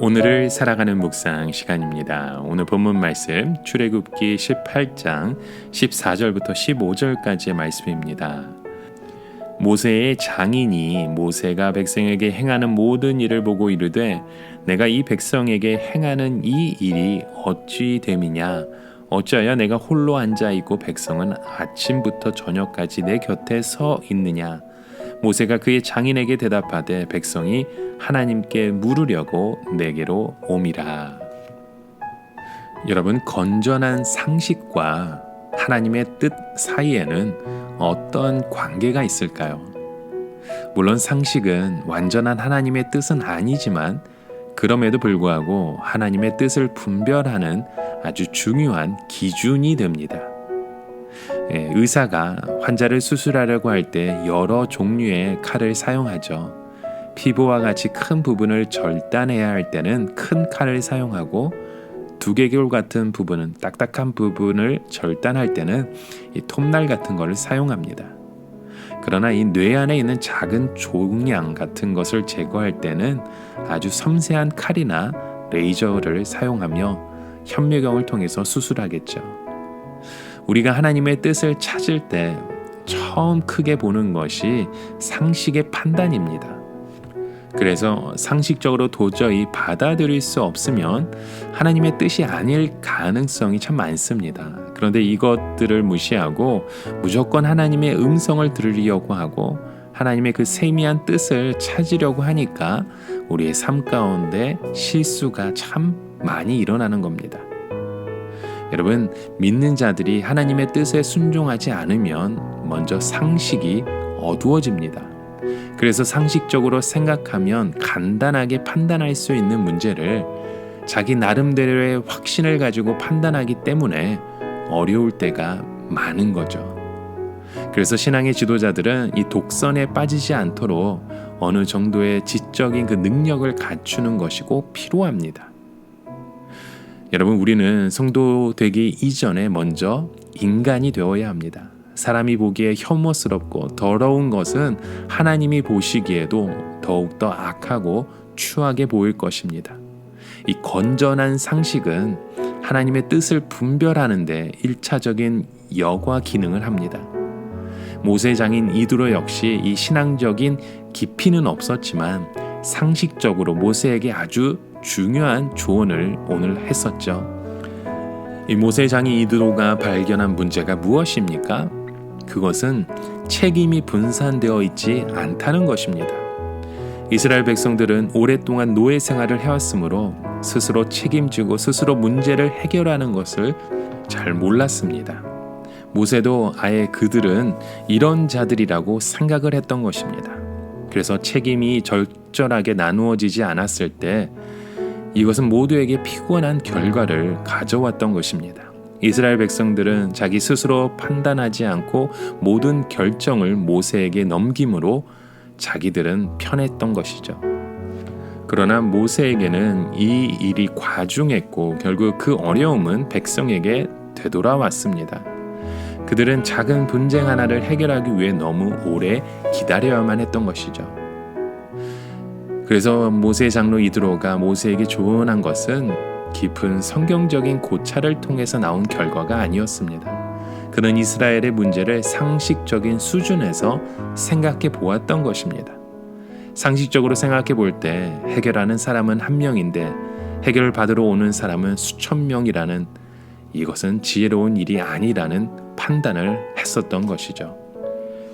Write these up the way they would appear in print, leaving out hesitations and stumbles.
오늘을 살아가는 묵상 시간입니다. 오늘 본문 말씀 출애굽기 18장 14절부터 15절까지의 말씀입니다. 모세의 장인이 모세가 백성에게 행하는 모든 일을 보고 이르되 내가 이 백성에게 행하는 이 일이 어찌 됨이냐 어찌하여 내가 홀로 앉아 있고 백성은 아침부터 저녁까지 내 곁에 서 있느냐. 모세가 그의 장인에게 대답하되 백성이 하나님께 물으려고 내게로 옴이라. 여러분, 건전한 상식과 하나님의 뜻 사이에는 어떤 관계가 있을까요? 물론 상식은 완전한 하나님의 뜻은 아니지만 그럼에도 불구하고 하나님의 뜻을 분별하는 아주 중요한 기준이 됩니다. 의사가 환자를 수술하려고 할 때 여러 종류의 칼을 사용하죠. 피부와 같이 큰 부분을 절단해야 할 때는 큰 칼을 사용하고 두개골 같은 부분은 딱딱한 부분을 절단할 때는 이 톱날 같은 것을 사용합니다. 그러나 이 뇌 안에 있는 작은 종양 같은 것을 제거할 때는 아주 섬세한 칼이나 레이저를 사용하며 현미경을 통해서 수술하겠죠. 우리가 하나님의 뜻을 찾을 때 처음 크게 보는 것이 상식의 판단입니다. 그래서 상식적으로 도저히 받아들일 수 없으면 하나님의 뜻이 아닐 가능성이 참 많습니다. 그런데 이것들을 무시하고 무조건 하나님의 음성을 들으려고 하고 하나님의 그 세미한 뜻을 찾으려고 하니까 우리의 삶 가운데 실수가 참 많이 일어나는 겁니다. 여러분, 믿는 자들이 하나님의 뜻에 순종하지 않으면 먼저 상식이 어두워집니다. 그래서 상식적으로 생각하면 간단하게 판단할 수 있는 문제를 자기 나름대로의 확신을 가지고 판단하기 때문에 어려울 때가 많은 거죠. 그래서 신앙의 지도자들은 이 독선에 빠지지 않도록 어느 정도의 지적인 그 능력을 갖추는 것이 꼭 필요합니다. 여러분, 우리는 성도 되기 이전에 먼저 인간이 되어야 합니다. 사람이 보기에 혐오스럽고 더러운 것은 하나님이 보시기에도 더욱더 악하고 추하게 보일 것입니다. 이 건전한 상식은 하나님의 뜻을 분별하는 데 1차적인 여과 기능을 합니다. 모세 장인 이드로 역시 이 신앙적인 깊이는 없었지만 상식적으로 모세에게 아주 중요한 조언을 오늘 했었죠. 이 모세 장인 이드로가 발견한 문제가 무엇입니까? 그것은 책임이 분산되어 있지 않다는 것입니다. 이스라엘 백성들은 오랫동안 노예 생활을 해왔으므로 스스로 책임지고 스스로 문제를 해결하는 것을 잘 몰랐습니다. 모세도 아예 그들은 이런 자들이라고 생각을 했던 것입니다. 그래서 책임이 절절하게 나누어지지 않았을 때 이것은 모두에게 피곤한 결과를 가져왔던 것입니다. 이스라엘 백성들은 자기 스스로 판단하지 않고 모든 결정을 모세에게 넘김으로 자기들은 편했던 것이죠. 그러나 모세에게는 이 일이 과중했고 결국 그 어려움은 백성에게 되돌아왔습니다. 그들은 작은 분쟁 하나를 해결하기 위해 너무 오래 기다려야만 했던 것이죠. 그래서 모세 장로 이드로가 모세에게 조언한 것은 깊은 성경적인 고찰을 통해서 나온 결과가 아니었습니다. 그는 이스라엘의 문제를 상식적인 수준에서 생각해 보았던 것입니다. 상식적으로 생각해 볼 때 해결하는 사람은 한 명인데 해결을 받으러 오는 사람은 수천 명이라는, 이것은 지혜로운 일이 아니라는 판단을 했었던 것이죠.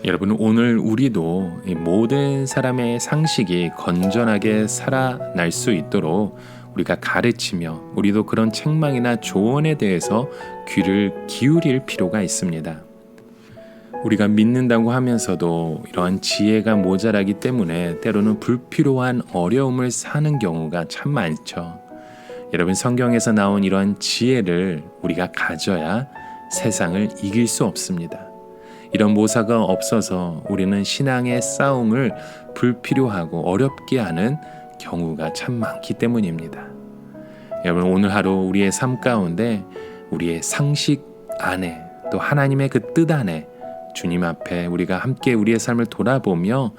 여러분, 오늘 우리도 이 모든 사람의 상식이 건전하게 살아날 수 있도록 우리가 가르치며 우리도 그런 책망이나 조언에 대해서 귀를 기울일 필요가 있습니다. 우리가 믿는다고 하면서도 이러한 지혜가 모자라기 때문에 때로는 불필요한 어려움을 사는 경우가 참 많죠. 여러분, 성경에서 나온 이러한 지혜를 우리가 가져야 세상을 이길 수 없습니다. 이런 모사가 없어서 우리는 신앙의 싸움을 불필요하고 어렵게 하는 경우가 참 많기 때문입니다. 여러분, 오늘 하루 우리의 삶 가운데 우리의 상식 안에 또 하나님의 그 뜻 안에 주님 앞에 우리가 함께 우리의 삶을 돌아보며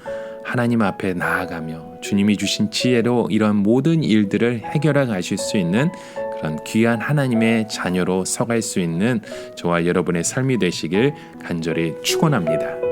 하나님 앞에 나아가며 주님이 주신 지혜로 이런 모든 일들을 해결해 가실 수 있는 그런 귀한 하나님의 자녀로 서갈 수 있는 저와 여러분의 삶이 되시길 간절히 축원합니다.